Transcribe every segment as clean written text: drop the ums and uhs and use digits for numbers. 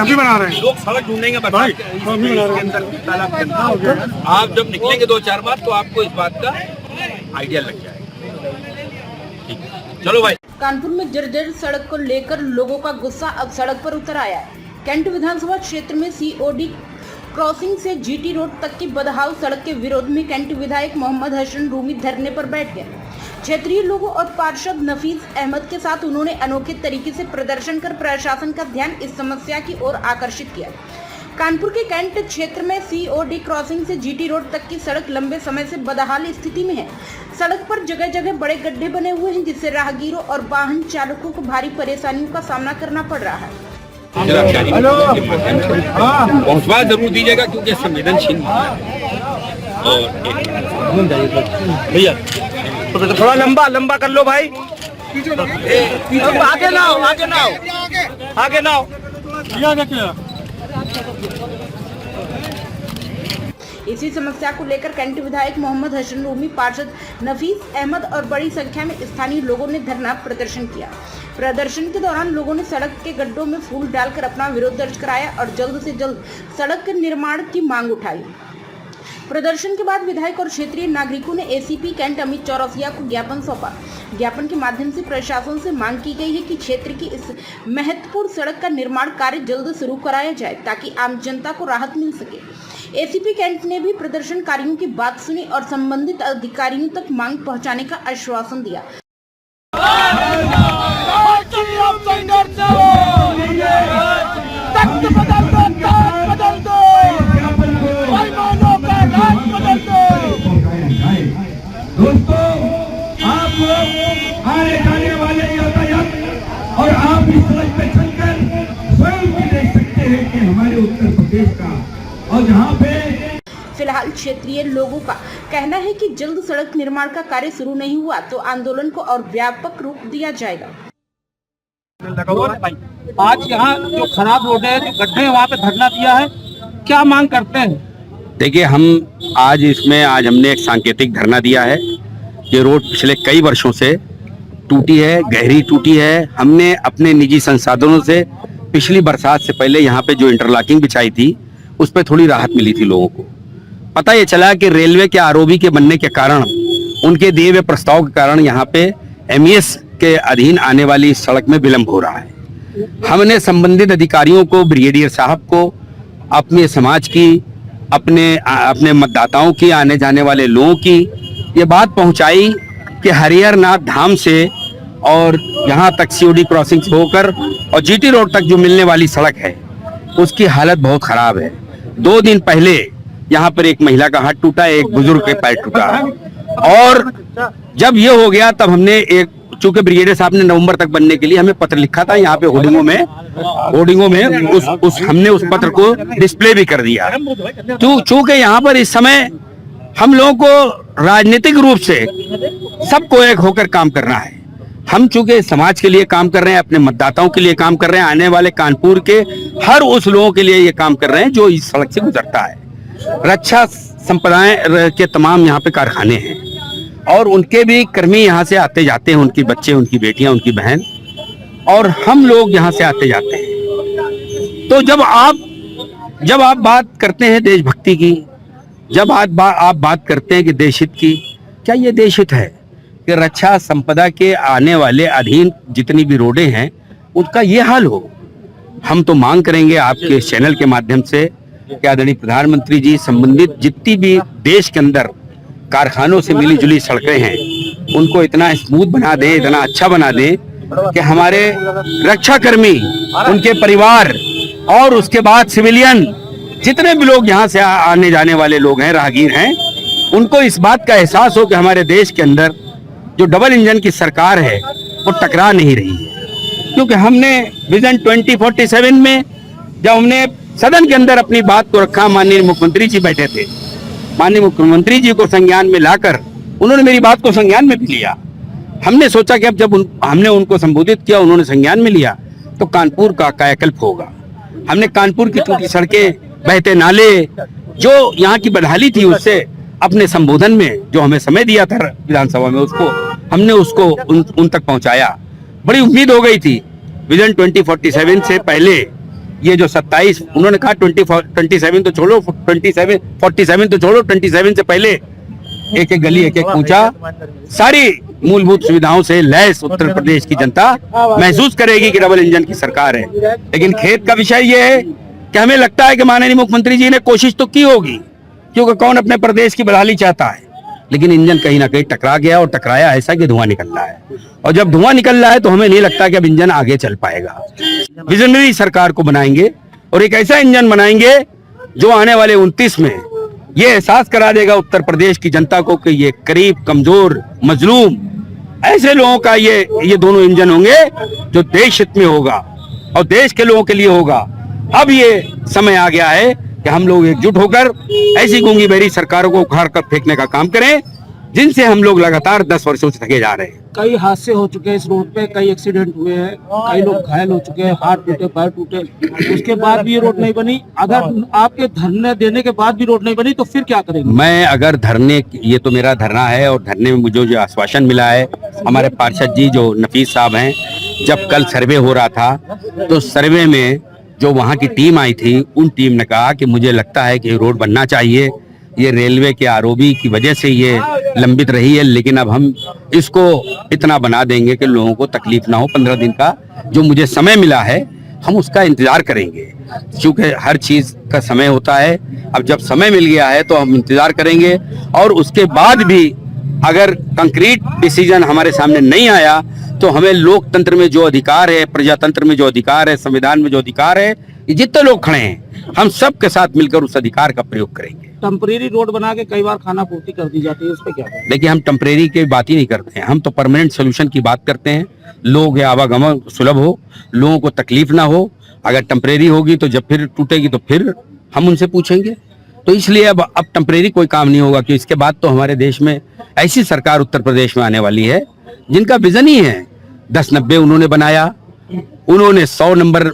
हम भी बना रहे हैं। लोग सड़क ढूंढेंगे बरसात के अंदर, तालाब के अंदर। आप जब निकलेंगे 2-4 बार तो आपको इस बात का आइडिया लग जाएगा। ठीक है, चलो भाई। कानपुर में जर्जर सड़क को लेकर लोगों का गुस्सा अब सड़क पर उतर आया है। कैंट विधानसभा क्षेत्र में सीओडी क्रॉसिंग से जीटी रोड तक की बदहाल सड़क के विरोध में कैंट विधायक मोहम्मद हसन रूमी धरने पर बैठ गए। क्षेत्रीय लोगों और पार्षद नफीस अहमद के साथ उन्होंने अनोखे तरीके से प्रदर्शन कर प्रशासन का ध्यान इस समस्या की ओर आकर्षित किया। कानपुर के कैंट क्षेत्र में सीओडी क्रॉसिंग से जीटी रोड तक की सड़क लंबे समय से बदहाल स्थिति में है। सड़क पर जगह जगह बड़े गड्ढे बने हुए हैं, जिससे राहगीरों और वाहन चालकों को भारी परेशानियों का सामना करना पड़ रहा है। पहुँचवा जरूर दीजिएगा क्योंकि संवेदनशील और भैया थोड़ा लंबा कर लो भाई। आगे ना आओ। इसी समस्या को लेकर कैंट विधायक मोहम्मद हसन रूमी, पार्षद नफीस अहमद और बड़ी संख्या में स्थानीय लोगों ने धरना प्रदर्शन किया। प्रदर्शन के दौरान लोगों ने सड़क के गड्ढों में फूल डालकर अपना विरोध दर्ज कराया और जल्द से जल्द सड़क के निर्माण की मांग उठाई। प्रदर्शन के बाद विधायक और क्षेत्रीय नागरिकों ने एसीपी कैंट अमित चौरसिया को ज्ञापन सौंपा। ज्ञापन के माध्यम से प्रशासन से मांग की गई है कि क्षेत्र की इस महत्वपूर्ण सड़क का निर्माण कार्य जल्द शुरू कराया जाए ताकि आम जनता को राहत मिल सके। एसीपी कैंट ने भी प्रदर्शनकारियों की बात सुनी और संबंधित अधिकारियों तक मांग पहुंचाने का आश्वासन दिया। दोस्तों, आप लोग आने जाने वाले यातायात और आप इस सड़क पे चलकर स्वयं भी देख सकते हैं कि हमारे उत्तर प्रदेश का और जहाँ पे फिलहाल क्षेत्रीय लोगों का कहना है कि जल्द सड़क निर्माण का कार्य शुरू नहीं हुआ तो आंदोलन को और व्यापक रूप दिया जाएगा। आज यहाँ जो खराब रोड है, जो गड्ढे वहाँ पे धरना दिया है, क्या मांग करते हैं? देखिए, हम आज हमने एक सांकेतिक धरना दिया है। ये रोड पिछले कई वर्षों से टूटी है, गहरी टूटी है। हमने अपने निजी संसाधनों से पिछली बरसात से पहले यहाँ पे जो इंटरलॉकिंग बिछाई थी उस पर थोड़ी राहत मिली थी लोगों को। पता ये चला कि रेलवे के आरओबी के बनने के कारण, उनके दिए हुए प्रस्ताव के कारण यहाँ पे एमईएस के अधीन आने वाली सड़क में विलंब हो रहा है। हमने संबंधित अधिकारियों को, ब्रिगेडियर साहब को, अपने समाज की, अपने मतदाताओं की, आने जाने वाले लोगों की ये बात पहुंचाई कि हरिहरनाथ धाम से और यहाँ तक सीओडी क्रॉसिंग से होकर और जीटी रोड तक जो मिलने वाली सड़क है उसकी हालत बहुत खराब है। 2 दिन पहले यहाँ पर एक महिला का हाथ टूटा, एक बुजुर्ग के पैर टूटा। और जब ये हो गया तब हमने चूंकि ब्रिगेडियर साहब ने नवंबर तक बनने के लिए हमें पत्र लिखा था, यहाँ पे होर्डिंगों में हमने उस पत्र को डिस्प्ले भी कर दिया। तो चूंकि यहाँ पर इस समय हम लोगों को राजनीतिक रूप से सबको एक होकर काम करना है। हम चूंकि समाज के लिए काम कर रहे हैं, अपने मतदाताओं के लिए काम कर रहे हैं, आने वाले कानपुर के हर उस लोगों के लिए ये काम कर रहे हैं जो इस सड़क से गुजरता है। रक्षा संप्रदाय के तमाम यहाँ पे कारखाने हैं और उनके भी कर्मी यहाँ से आते जाते हैं, उनके बच्चे, उनकी बेटियां, उनकी बहन, और हम लोग यहाँ से आते जाते हैं। तो जब आप बात करते हैं देशभक्ति की, जब आप बात करते हैं कि देशहित की, क्या ये देशहित है कि रक्षा संपदा के आने वाले अधीन जितनी भी रोडें हैं उनका ये हाल हो? हम तो मांग करेंगे आपके चैनल के माध्यम से कि आदरणीय प्रधानमंत्री जी संबंधित जितनी भी देश के अंदर कारखानों से मिली जुली सड़कें हैं उनको इतना स्मूथ बना दें, इतना अच्छा बना दें कि हमारे रक्षाकर्मी, उनके परिवार और उसके बाद सिविलियन जितने भी लोग यहाँ से आने जाने वाले लोग हैं, राहगीर हैं, उनको इस बात का एहसास हो कि हमारे देश के अंदर जो डबल इंजन की सरकार है वो टकरा नहीं रही है। क्योंकि हमने विजन 2047 में जब हमने सदन के अंदर अपनी बात को रखा, माननीय मुख्यमंत्री जी बैठे थे, माननीय मुख्यमंत्री जी को संज्ञान में लाकर उन्होंने मेरी बात को संज्ञान में भी लिया। हमने सोचा कि अब जब हमने उनको संबोधित किया, उन्होंने संज्ञान में लिया, तो कानपुर का कायाकल्प होगा। हमने कानपुर की टूटी सड़कें, बहते नाले, जो यहाँ की बदहाली थी, उससे अपने संबोधन में जो हमें समय दिया था विधानसभा में, हमने उसको उन तक पहुंचाया। बड़ी उम्मीद हो गई थी विजन 2047 से पहले ये जो 27 उन्होंने कहा 27 तो छोड़ो, 47 तो छोड़ो, 27 से पहले एक एक गली एक एक कूचा सारी मूलभूत सुविधाओं से लैस उत्तर प्रदेश की जनता महसूस करेगी कि डबल इंजन की सरकार है। लेकिन खेद का विषय ये है कि हमें लगता है कि माननीय मुख्यमंत्री जी ने कोशिश तो की होगी, क्योंकि कौन अपने प्रदेश की बदहाली चाहता है, लेकिन इंजन कहीं ना कहीं टकरा गया और टकराया ऐसा कि धुआं निकल रहा है। और जब धुआं निकल रहा है तो हमें नहीं लगता कि अब इंजन आगे चल पाएगा। विजनरी सरकार को बनाएंगे और एक ऐसा इंजन बनाएंगे जो आने वाले 29 में ये एहसास करा देगा उत्तर प्रदेश की जनता को कि ये गरीब, कमजोर, मजलूम ऐसे लोगों का ये दोनों इंजन होंगे जो देश हित में होगा और देश के लोगों के लिए होगा। अब ये समय आ गया है कि हम लोग एकजुट होकर ऐसी गूंगी बहरी सरकारों को उखाड़ कर फेंकने का काम करें जिनसे हम लोग लगातार 10 वर्षों से थके जा रहे हैं। कई हादसे हो चुके हैं इस रोड पे, कई एक्सीडेंट हुए हैं, कई लोग घायल हो चुके हैं, हाथ टूटे, पैर टूटे, उसके बाद भी ये रोड नहीं बनी। अगर आपके धरने देने के बाद भी रोड नहीं बनी तो फिर क्या करेंगे? मैं अगर धरने, ये तो मेरा धरना है और धरने में मुझे जो आश्वासन मिला है हमारे पार्षद जी जो नफीस साहब हैं, जब कल सर्वे हो रहा था तो सर्वे में जो वहाँ की टीम आई थी उन टीम ने कहा कि मुझे लगता है कि ये रोड बनना चाहिए, ये रेलवे के आरओबी की वजह से ये लंबित रही है, लेकिन अब हम इसको इतना बना देंगे कि लोगों को तकलीफ ना हो। 15 दिन का जो मुझे समय मिला है हम उसका इंतजार करेंगे, क्योंकि हर चीज का समय होता है। अब जब समय मिल गया है तो हम इंतजार करेंगे और उसके बाद भी अगर कंक्रीट डिसीजन हमारे सामने नहीं आया तो हमें लोकतंत्र में जो अधिकार है, प्रजातंत्र में जो अधिकार है, संविधान में जो अधिकार है, ये जितने लोग खड़े हैं हम सब के साथ मिलकर उस अधिकार का प्रयोग करेंगे। टेम्परेरी रोड बना के कई बार खाना पूर्ति कर दी जाती है, उस पर क्या करें? देखिए, हम टेम्परेरी की बात ही नहीं करते हैं, हम तो परमानेंट सोल्यूशन की बात करते हैं। लोग आवागमन सुलभ हो, लोगों को तकलीफ ना हो। अगर टेम्परेरी होगी तो जब फिर टूटेगी तो फिर हम उनसे पूछेंगे। तो इसलिए अब टेम्परेरी कोई काम नहीं होगा कि इसके बाद तो हमारे देश में ऐसी सरकार उत्तर प्रदेश में आने वाली है जिनका विजन ही है 10-90 उन्होंने बनाया, उन्होंने 100 नंबर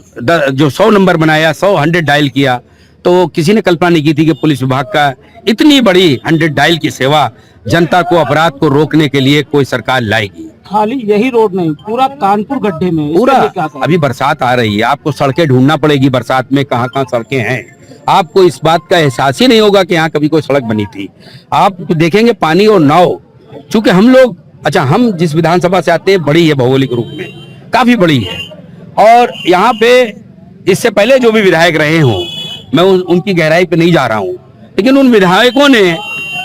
जो 100 नंबर बनाया, 100 डायल किया, तो किसी ने कल्पना नहीं की थी कि पुलिस विभाग का इतनी बड़ी 100 डायल की सेवा जनता को अपराध को रोकने के लिए कोई सरकार लाएगी। खाली यही रोड नहीं, पूरा कानपुर गड्ढे में, पूरा क्या करें? अभी बरसात आ रही है, आपको सड़कें ढूंढना पड़ेगी बरसात में कहाँ कहाँ सड़कें हैं। आपको इस बात का एहसास ही नहीं होगा कि यहाँ कभी कोई सड़क बनी थी। आप देखेंगे पानी और नाव, चूंकि हम लोग हम जिस विधानसभा से आते हैं बड़ी है, भौगोलिक रूप में काफी बड़ी है, और यहाँ पे इससे पहले जो भी विधायक रहे हों, मैं उनकी गहराई पे नहीं जा रहा हूँ, लेकिन उन विधायकों ने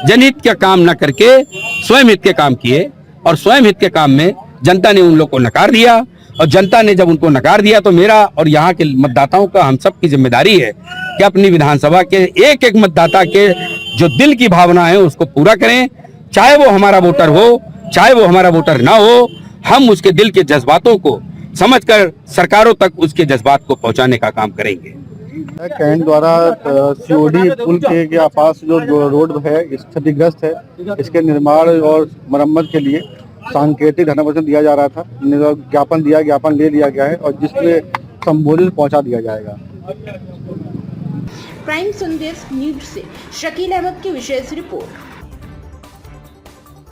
जनहित का काम न करके स्वयं हित के काम किए और स्वयं हित के काम में जनता ने उन लोग को नकार दिया। और जनता ने जब उनको नकार दिया तो मेरा और यहाँ के मतदाताओं का, हम सब की जिम्मेदारी है कि अपनी विधानसभा के एक एक मतदाता के जो दिल की भावना है उसको पूरा करें, चाहे वो हमारा वोटर हो चाहे वो हमारा वोटर ना हो। हम उसके दिल के जज्बातों को समझकर सरकारों तक उसके जज्बात को पहुंचाने का काम करेंगे। कैंट द्वारा सीओडी पुल के पास जो रोड है क्षतिग्रस्त है, इसके निर्माण और मरम्मत के लिए सांकेतिक धन्यवाद दिया जा रहा था। ज्ञापन ले लिया गया है और जिसमें संबोधित पहुंचा दिया जाएगा। प्राइम संदेश न्यूज से शकील अहमद की विशेष रिपोर्ट।